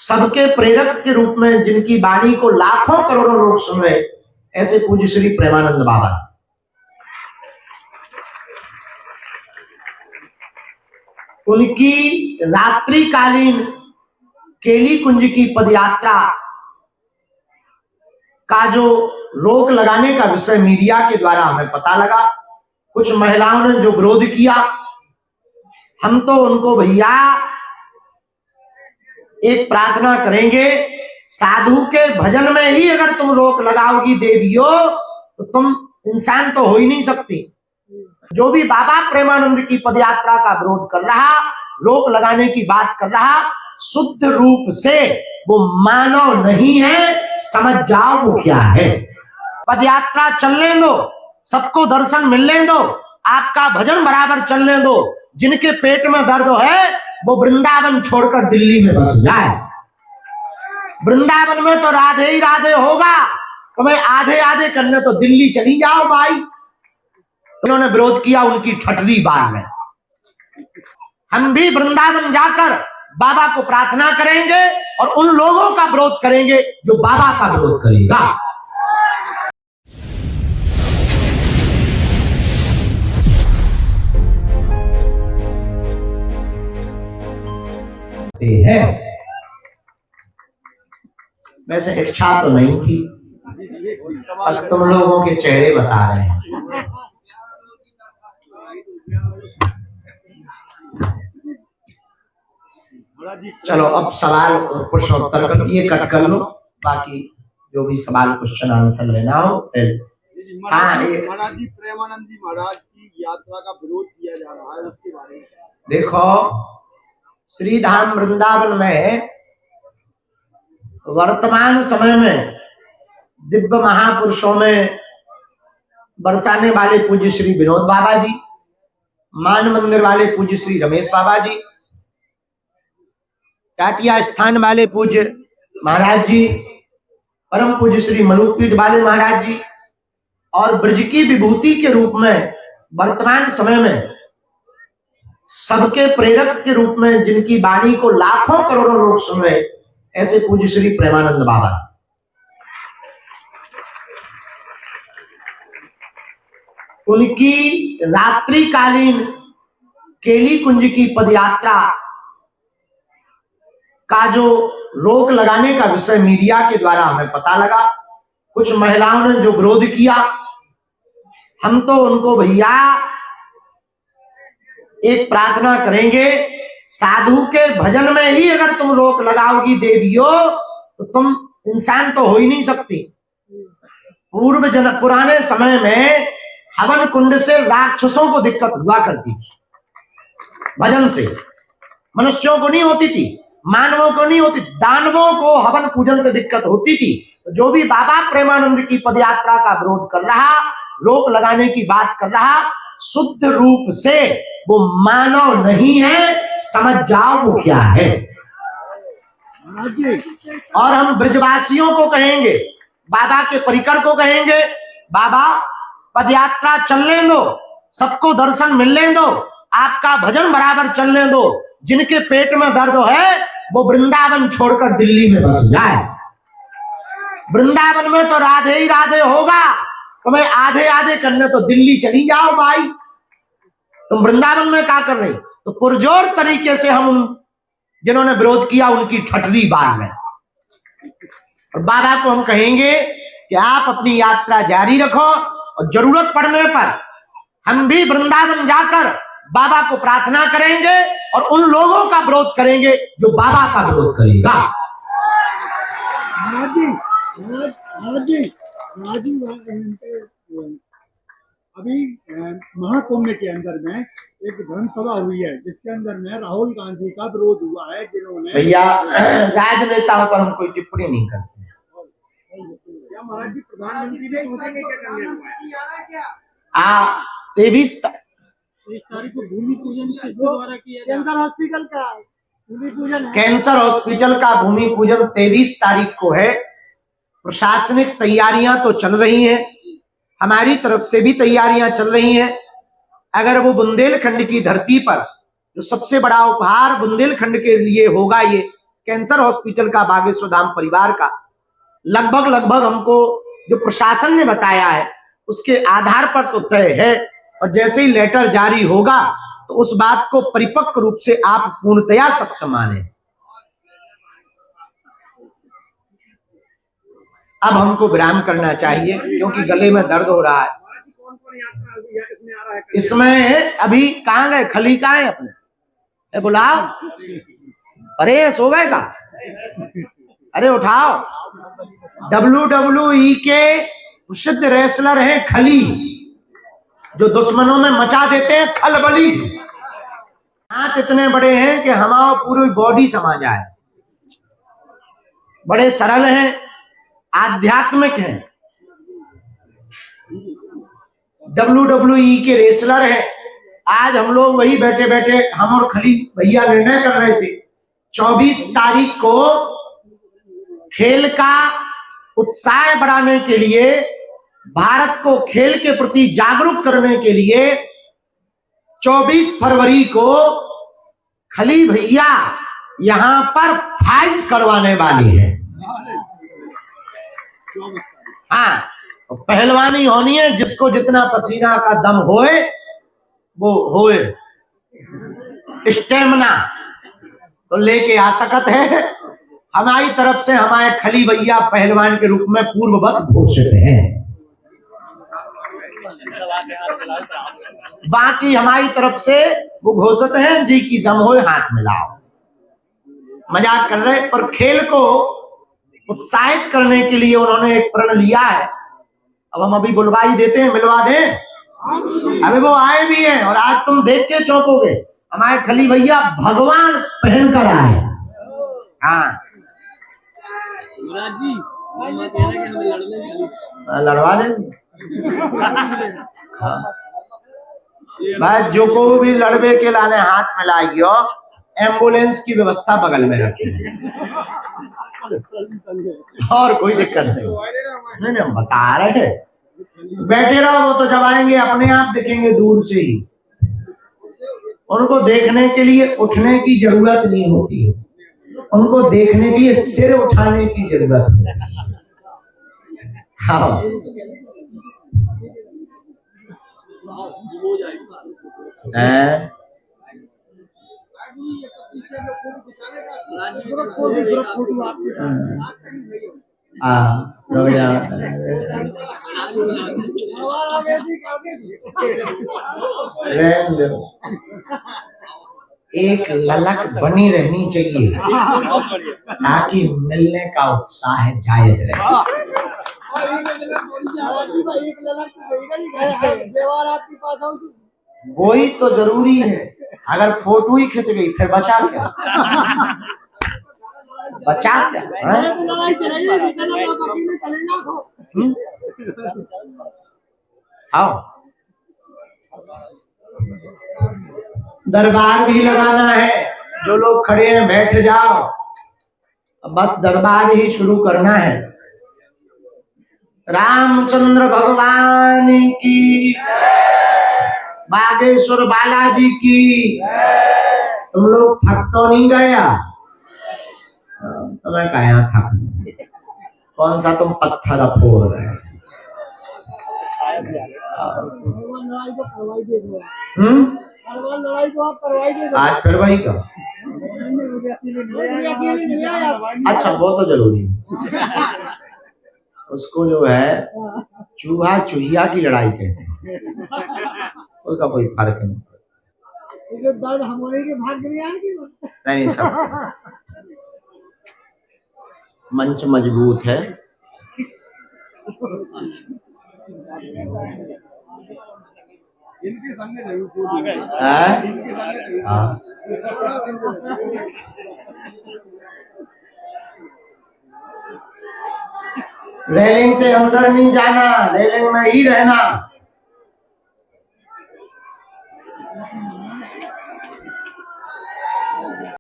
सबके प्रेरक के रूप में जिनकी वाणी को लाखों करोड़ों लोग सुन रहे, ऐसे पूज्य श्री प्रेमानंद बाबा। उनकी रात्रिकालीन केली कुंज की पदयात्रा का जो रोक लगाने का विषय मीडिया के द्वारा हमें पता लगा, कुछ महिलाओं ने जो विरोध किया, हम तो उनको भैया एक प्रार्थना करेंगे, साधु के भजन में ही अगर तुम रोक लगाओगी देवियों तो तुम इंसान तो हो ही नहीं सकती। जो भी बाबा प्रेमानंद की पदयात्रा का विरोध कर रहा, रोक लगाने की बात कर रहा, शुद्ध रूप से वो मानव नहीं है, समझ जाओ वो क्या है। पदयात्रा चलने दो, सबको दर्शन मिलने दो, आपका भजन बराबर चलने दो। जिनके पेट में दर्द है वो वृंदावन छोड़कर दिल्ली में बस जाए। वृंदावन में तो राधे ही राधे होगा, तुम्हें आधे आधे करने तो दिल्ली चली जाओ भाई। उन्होंने विरोध किया उनकी ठटरी बाल में। हम भी वृंदावन जाकर बाबा को प्रार्थना करेंगे और उन लोगों का विरोध करेंगे जो बाबा का विरोध करेगा। है वैसे इच्छा तो नहीं थी, अब तुम लोगों के चेहरे बता रहे हैं। चलो अब सवाल प्रश्नोत्तर कर, ये कट कर लो, बाकी जो भी सवाल क्वेश्चन आंसर लेना हो। हाँ, महाराज जी प्रेमानंद जी महाराज की यात्रा का विरोध किया जा रहा है, उसके बारे में देखो, श्री धाम वृंदावन में वर्तमान समय में दिव्य महापुरुषों में बरसाने वाले पूज्य श्री विनोद बाबा जी, मान मंदिर वाले पूज्य श्री रमेश बाबा जी, टाटिया स्थान वाले पूज्य महाराज जी, परम पूज्य श्री मलुकपीठ वाले महाराज जी, और ब्रज की विभूति के रूप में वर्तमान समय में सबके प्रेरक के रूप में जिनकी वाणी को लाखों करोड़ों लोग सुन रहे, ऐसे पूज्य श्री प्रेमानंद बाबा। उनकी रात्रिकालीन केली कुंज की पदयात्रा का जो रोक लगाने का विषय मीडिया के द्वारा हमें पता लगा, कुछ महिलाओं ने जो विरोध किया, हम तो उनको भैया एक प्रार्थना करेंगे, साधु के भजन में ही अगर तुम रोक लगाओगी देवियों तो तुम इंसान तो हो ही नहीं सकती। पुराने समय में हवन कुंड से राक्षसों को दिक्कत हुआ करती थी, भजन से मनुष्यों को नहीं होती थी, मानवों को नहीं होती, दानवों को हवन पूजन से दिक्कत होती थी। तो जो भी बाबा प्रेमानंद की पदयात्रा का विरोध कर रहा, रोक लगाने की बात कर रहा, शुद्ध रूप से वो मानव नहीं है, समझ जाओ वो क्या है। और हम ब्रजवासियों को कहेंगे, बाबा के परिकर को कहेंगे, बाबा पदयात्रा चलने दो, सबको दर्शन मिलने दो, आपका भजन बराबर चलने दो। जिनके पेट में दर्द है वो वृंदावन छोड़कर दिल्ली में बस जाए। वृंदावन में तो राधे ही राधे होगा, तुम्हें आधे आधे करने तो दिल्ली चली जाओ भाई। तुम वृंदावन में क्या कर रहे? तो पुरजोर तरीके से हम जिन्होंने विरोध किया उनकी ठटरी बाल में। और बाबा को हम कहेंगे कि आप अपनी यात्रा जारी रखो और जरूरत पड़ने पर हम भी वृंदावन जाकर बाबा को प्रार्थना करेंगे और उन लोगों का विरोध करेंगे जो बाबा का विरोध करेगा। अभी महाकुंभ के अंदर में एक धर्म सभा हुई है जिसके अंदर में राहुल गांधी का विरोध हुआ है, जिन्होंने भैया राजनेताओं पर हम कोई टिप्पणी नहीं करते। महाराज जी प्रधानमंत्री ने 23 तारीख को भूमि पूजन द्वारा किया कैंसर हॉस्पिटल का भूमि पूजन है। कैंसर हॉस्पिटल का भूमि पूजन 23 तारीख को है। प्रशासनिक तैयारियां तो चल रही हैं, हमारी तरफ से भी तैयारियां चल रही हैं। अगर वो बुंदेलखंड की धरती पर जो सबसे बड़ा उपहार बुंदेलखंड के लिए होगा, ये कैंसर हॉस्पिटल का, बागेश्वर धाम परिवार का। लगभग हमको जो प्रशासन ने बताया है उसके आधार पर तो तय है, और जैसे ही लेटर जारी होगा तो उस बात को परिपक्व रूप से आप पूर्णतया सत्य माने। अब हमको विराम करना चाहिए क्योंकि गले में दर्द हो रहा है। इसमें अभी कहाँ गए, खली कहाँ है अपने, बुलाओ। अरे सो गए का, अरे उठाओ। WWE के प्रसिद्ध रेसलर हैं खली, जो दुश्मनों में मचा देते हैं खलबली। हाथ इतने बड़े हैं कि हमारा पूरी बॉडी समा जाए। बड़े सरल हैं, आध्यात्मिक हैं। WWE के रेसलर हैं। आज हम लोग वही बैठे बैठे हम और खली भैया निर्णय कर रहे थे 24 तारीख को खेल का उत्साह बढ़ाने के लिए, भारत को खेल के प्रति जागरूक करने के लिए 24 फरवरी को खली भैया यहां पर फाइट करवाने वाली है। हाँ, पहलवानी होनी है, जिसको जितना पसीना का दम होए वो होए, स्टेमिना तो लेके आ सकत है। हमारी तरफ से हमारे खली भैया पहलवान के रूप में पूर्ववत घोषित हैं। बाकी हमारी तरफ से वो घोषित हैं, जी की दम होए हाथ मिलाओ। मजाक कर रहे, पर खेल को उत्साहित करने के लिए उन्होंने एक प्रण लिया है। अब हम अभी बुलवाई देते हैं, मिलवा दें। अभी वो आए भी हैं और आज तुम देख के चौंकोगे, हमारे खली भैया भगवान पहन कर आए। हाँ जी, लड़वा दे। भाई जो को भी लड़वे के लाने हाथ में लाइयो, एम्बुलेंस की व्यवस्था बगल में रखी, और कोई दिक्कत नहीं। हम बता रहे हैं, बैठे रहो, वो तो जब आएंगे अपने आप दिखेंगे दूर से ही। उनको देखने के लिए उठने की जरूरत नहीं होती, उनको देखने के लिए सिर उठाने की जरूरत है। हाँ, एक ललक बनी रहनी चाहिए ताकि मिलने का उत्साह जायज रहे। वही तो जरूरी है। अगर फोटो ही खिंच गई फिर बचा क्या, बचा क्या? आओ, दरबार भी लगाना है। जो लोग खड़े हैं बैठ जाओ, बस दरबार ही शुरू करना है। रामचंद्र भगवान की, बागेश्वर बालाजी की। तुम लोग थक तो नहीं गया? तुम्हें कहा थक, कौन सा तुम पत्थर फोड़ रहे? आज फिर वही का। अच्छा, वो तो जरूरी है। उसको जो है चूहा चूहिया की लड़ाई कहते हैं, उसका कोई फर्क नहीं। दर्द हमारे के भाग्य में आएगी नहीं, सब मंच मजबूत है। इनके सामने जरूर रेलिंग से अंदर नहीं जाना, रेलिंग में ही रहना।